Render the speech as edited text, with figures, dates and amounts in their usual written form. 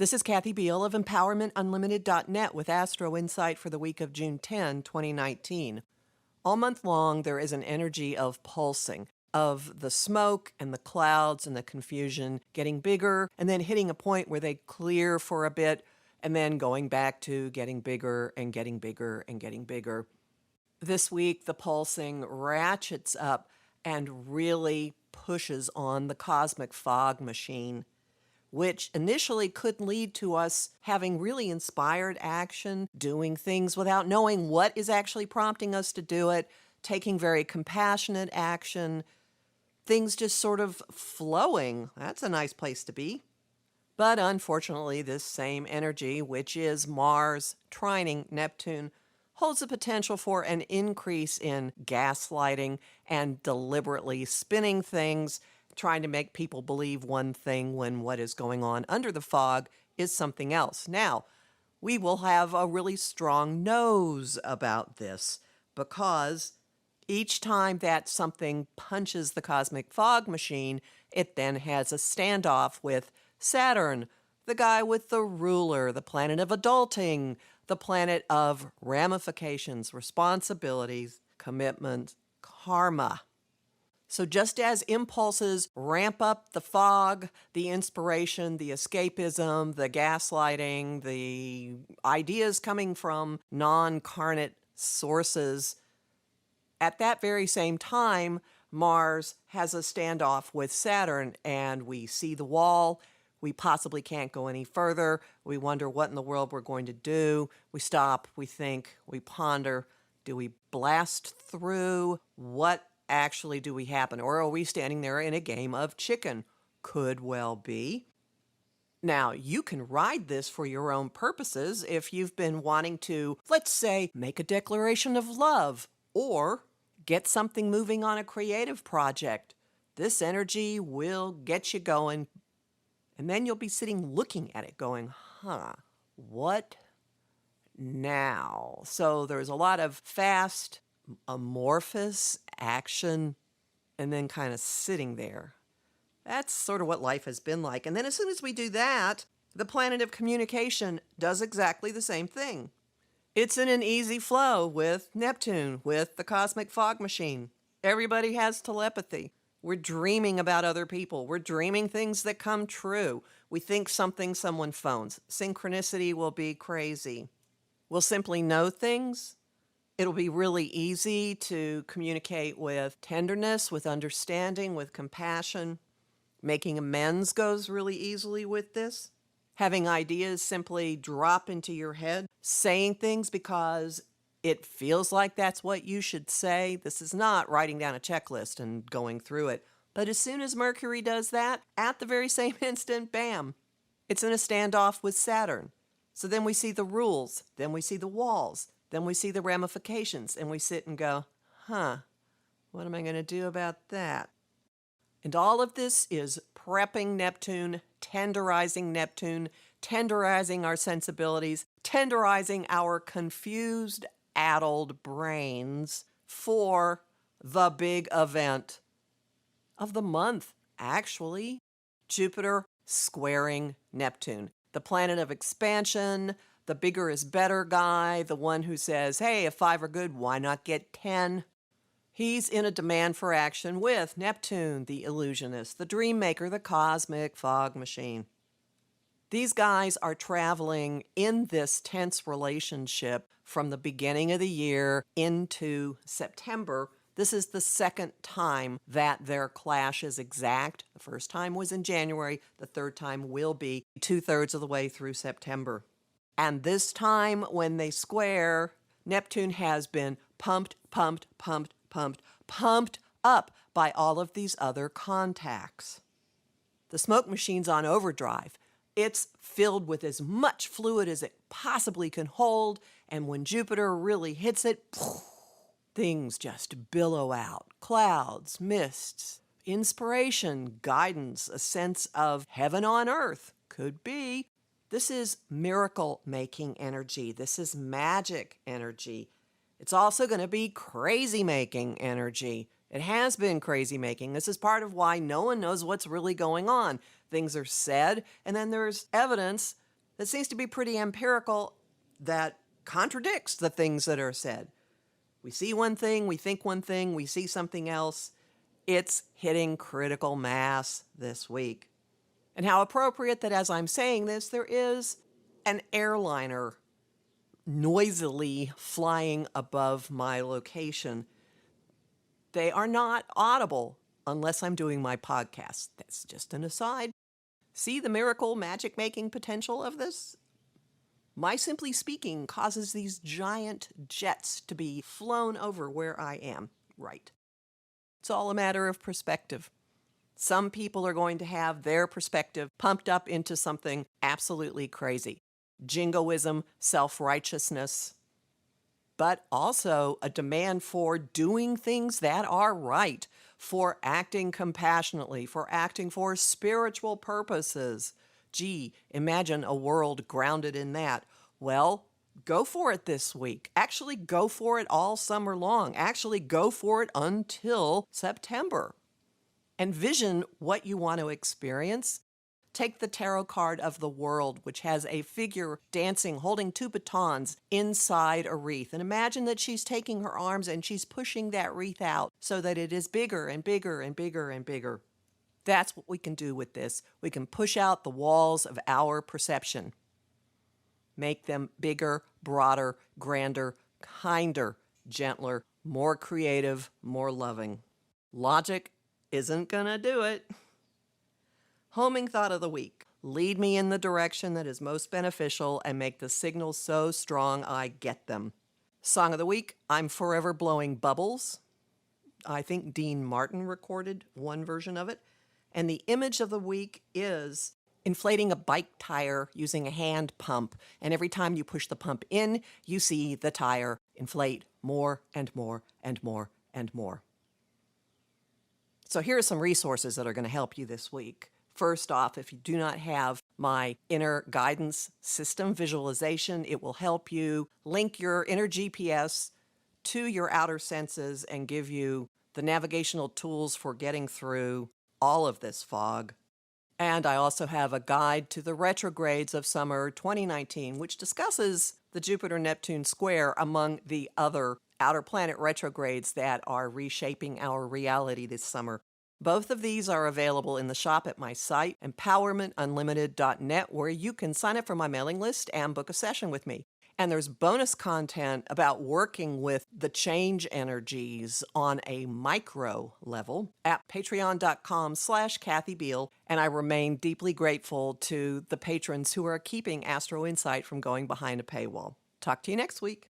This is Kathy Beal of EmpowermentUnlimited.net with Astro-Insight for the week of June 10, 2019. All month long, there is an energy of pulsing, of the smoke and the clouds and the confusion getting bigger and then hitting a point where they clear for a bit and then going back to getting bigger and getting bigger and getting bigger. This week, the pulsing ratchets up and really pushes on the cosmic fog machine, which initially could lead to us having really inspired action, doing things without knowing what is actually prompting us to do it, taking very compassionate action, things just sort of flowing. That's a nice place to be. But unfortunately, this same energy, which is Mars trining Neptune, holds the potential for an increase in gaslighting and deliberately spinning things, trying to make people believe one thing when what is going on under the fog is something else. Now, we will have a really strong nose about this because each time that something punches the cosmic fog machine, it then has a standoff with Saturn, the guy with the ruler, the planet of adulting, the planet of ramifications, responsibilities, commitment, karma. So just as impulses ramp up the fog, the inspiration, the escapism, the gaslighting, the ideas coming from non-carnate sources, at that very same time, Mars has a standoff with Saturn, and we see the wall. We possibly can't go any further. We wonder what in the world we're going to do. We stop, we think, we ponder. Do we blast through? What actually do we happen? Or are we standing there in a game of chicken? Could well be. Now, you can ride this for your own purposes if you've been wanting to, let's say, make a declaration of love or get something moving on a creative project. This energy will get you going. And then you'll be sitting looking at it going, what now? So there's a lot of fast, amorphous action and then kind of sitting there. That's sort of what life has been like. And then as soon as we do that, the planet of communication does exactly the same thing. It's in an easy flow with Neptune, with the cosmic fog machine. Everybody has telepathy. We're dreaming about other people. We're dreaming things that come true. We think something someone phones. Synchronicity will be crazy. We'll simply know things. It'll be really easy to communicate with tenderness, with understanding, with compassion. Making amends goes really easily with this. Having ideas simply drop into your head. Saying things because it feels like that's what you should say. This is not writing down a checklist and going through it. But as soon as Mercury does that, at the very same instant, bam, it's in a standoff with Saturn. So then we see the rules, then we see the walls, then we see the ramifications, and we sit and go, what am I going to do about that? And all of this is prepping Neptune, tenderizing our sensibilities, tenderizing our confused, addled brains for the big event of the month, actually. Jupiter squaring Neptune, the planet of expansion, the bigger is better guy, the one who says, hey, if 5 are good, why not get 10? He's in a demand for action with Neptune, the illusionist, the dream maker, the cosmic fog machine. These guys are traveling in this tense relationship from the beginning of the year into September. This is the second time that their clash is exact. The first time was in January. The third time will be 2/3 of the way through September. And this time when they square, Neptune has been pumped up by all of these other contacts. The smoke machine's on overdrive. It's filled with as much fluid as it possibly can hold, and when Jupiter really hits it, things just billow out. Clouds, mists, inspiration, guidance, a sense of heaven on earth. Could be. This is miracle-making energy. This is magic energy. It's also going to be crazy-making energy. It has been crazy-making. This is part of why no one knows what's really going on. Things are said, and then there's evidence that seems to be pretty empirical, that contradicts the things that are said. We see one thing, we think one thing, we see something else. It's hitting critical mass this week. And how appropriate that as I'm saying this, there is an airliner noisily flying above my location. They are not audible unless I'm doing my podcast. That's just an aside. See the miracle magic-making potential of this? My simply speaking causes these giant jets to be flown over where I am. Right. It's all a matter of perspective. Some people are going to have their perspective pumped up into something absolutely crazy. Jingoism, self-righteousness, but also a demand for doing things that are right, for acting compassionately, for acting for spiritual purposes. Gee, imagine a world grounded in that. Well, go for it this week. Actually, go for it all summer long. Actually, go for it until September. Envision what you want to experience. Take the tarot card of the world, which has a figure dancing, holding two batons inside a wreath. And imagine that she's taking her arms and she's pushing that wreath out so that it is bigger and bigger and bigger and bigger. That's what we can do with this. We can push out the walls of our perception. Make them bigger, broader, grander, kinder, gentler, more creative, more loving. Logic isn't gonna do it. Homing thought of the week. Lead me in the direction that is most beneficial and make the signals so strong I get them. Song of the week, I'm Forever Blowing Bubbles. I think Dean Martin recorded one version of it. And the image of the week is inflating a bike tire using a hand pump. And every time you push the pump in, you see the tire inflate more and more and more and more. So here are some resources that are going to help you this week. First off, if you do not have my inner guidance system visualization, it will help you link your inner GPS to your outer senses and give you the navigational tools for getting through all of this fog. And I also have a guide to the retrogrades of summer 2019, which discusses the Jupiter-Neptune square among the other outer planet retrogrades that are reshaping our reality this summer. Both of these are available in the shop at my site, empowermentunlimited.net, where you can sign up for my mailing list and book a session with me. And there's bonus content about working with the change energies on a micro level at patreon.com/Kathy Beal. And I remain deeply grateful to the patrons who are keeping Astro-Insight from going behind a paywall. Talk to you next week.